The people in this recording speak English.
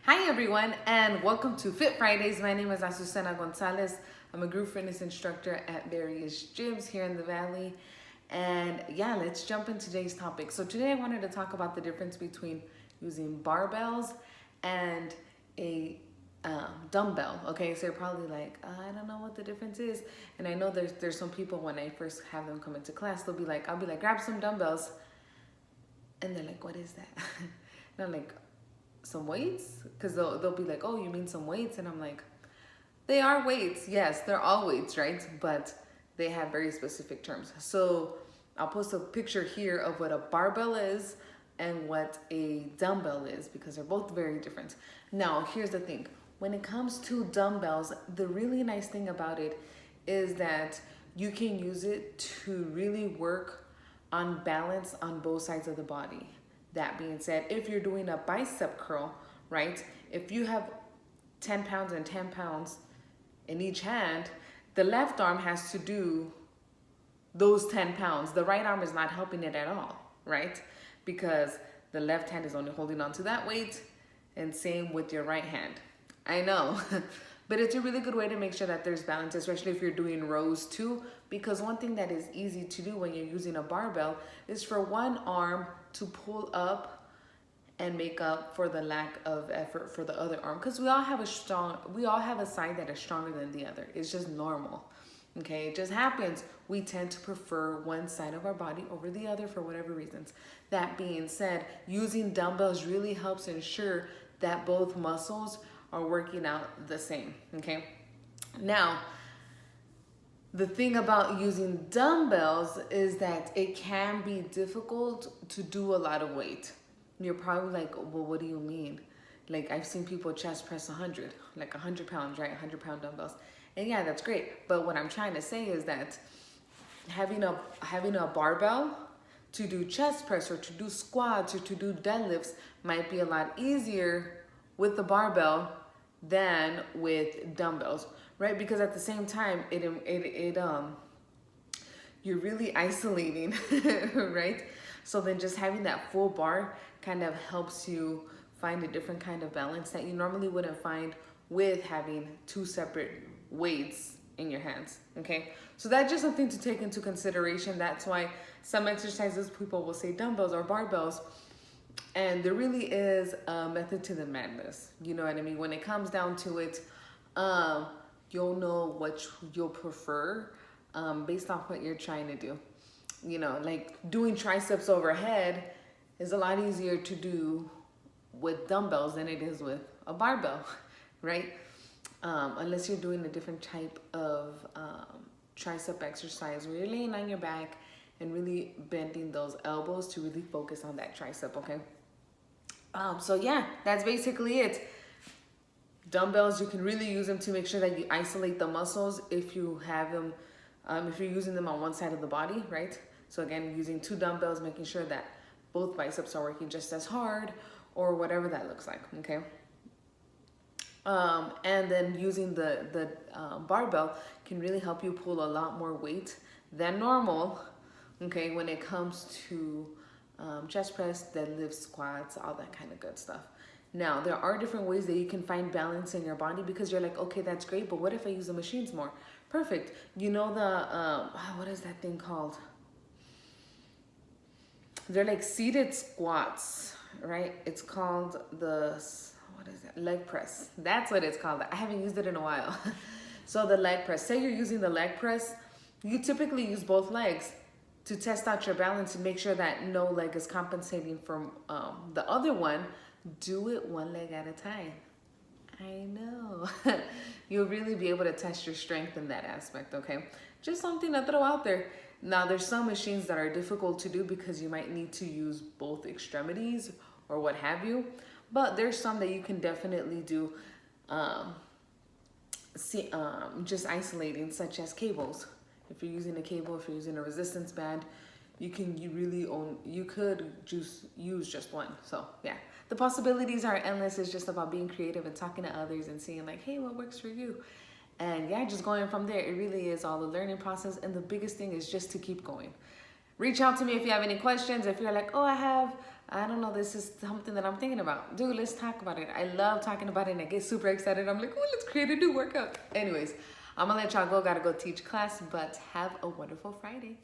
Hi everyone and welcome to Fit Fridays. My name is Azucena Gonzalez. I'm a group fitness instructor at various gyms here in the Valley. And yeah, let's jump into today's topic. So today I wanted to talk about the difference between using barbells and a dumbbell. Okay, so you're probably like, I don't know what the difference is. And I know there's some people when I first have them come into class, I'll be like, grab some dumbbells. And they're like, what is that? And I'm like, some weights? Because they'll be like, oh, you mean some weights? And I'm like, they are weights. Yes, they're all weights, right? But they have very specific terms. So I'll post a picture here of what a barbell is and what a dumbbell is, because they're both very different. Now, here's the thing. When it comes to dumbbells, the really nice thing about it is that you can use it to really work on balance on both sides of the body. That being said, if you're doing a bicep curl, right? If you have 10 pounds and 10 pounds in each hand, the left arm has to do those 10 pounds. The right arm is not helping it at all, right? Because the left hand is only holding on to that weight, and same with your right hand. I know, but it's a really good way to make sure that there's balance, especially if you're doing rows too, because one thing that is easy to do when you're using a barbell is for one arm to pull up and make up for the lack of effort for the other arm, because we all have a side that is stronger than the other. It's just normal. Okay, it just happens. We tend to prefer one side of our body over the other for whatever reasons. That being said, using dumbbells really helps ensure that both muscles are working out the same. Okay, now the thing about using dumbbells is that it can be difficult to do a lot of weight. You're probably like, well, what do you mean? Like, I've seen people chest press 100, like 100 pounds, right? 100-pound dumbbells. And yeah, that's great. But what I'm trying to say is that having a barbell to do chest press or to do squats or to do deadlifts might be a lot easier with the barbell than with dumbbells, right? Because at the same time, you're really isolating, right? So then just having that full bar kind of helps you find a different kind of balance that you normally wouldn't find with having two separate weights in your hands. Okay, so that's just something to take into consideration. That's why some exercises people will say dumbbells or barbells, and there really is a method to the madness. You know what I mean? When it comes down to it, you'll know what you'll prefer based off what you're trying to do. You know, like doing triceps overhead is a lot easier to do with dumbbells than it is with a barbell, right? Unless you're doing a different type of tricep exercise where you're laying on your back and really bending those elbows to really focus on that tricep, okay? So yeah, that's basically it. Dumbbells, you can really use them to make sure that you isolate the muscles if you have them, if you're using them on one side of the body, right? So again, using two dumbbells, making sure that both biceps are working just as hard or whatever that looks like, okay? And then using the barbell can really help you pull a lot more weight than normal, okay, when it comes to chest press, deadlifts, squats, all that kind of good stuff. Now, there are different ways that you can find balance in your body, because you're like, okay, that's great, but what if I use the machines more? Perfect. You know the, what is that thing called? They're like seated squats, right? It's called the, what is it? Leg press. That's what it's called. I haven't used it in a while. So the leg press, say you're using the leg press, you typically use both legs to test out your balance and make sure that no leg is compensating for the other one. Do it one leg at a time. I know. You'll really be able to test your strength in that aspect, okay? Just something to throw out there. Now, there's some machines that are difficult to do because you might need to use both extremities or what have you. But there's some that you can definitely do just isolating, such as cables. If you're using a cable, if you're using a resistance band, you could just use just one. So yeah, the possibilities are endless. It's just about being creative and talking to others and seeing like, hey, what works for you? And yeah, just going from there. It really is all the learning process. And the biggest thing is just to keep going. Reach out to me if you have any questions. If you're like, oh, I have I don't know, this is something that I'm thinking about. Dude, let's talk about it. I love talking about it and I get super excited. I'm like, oh, let's create a new workout. Anyways, I'm gonna let y'all go. Gotta go teach class, but have a wonderful Friday.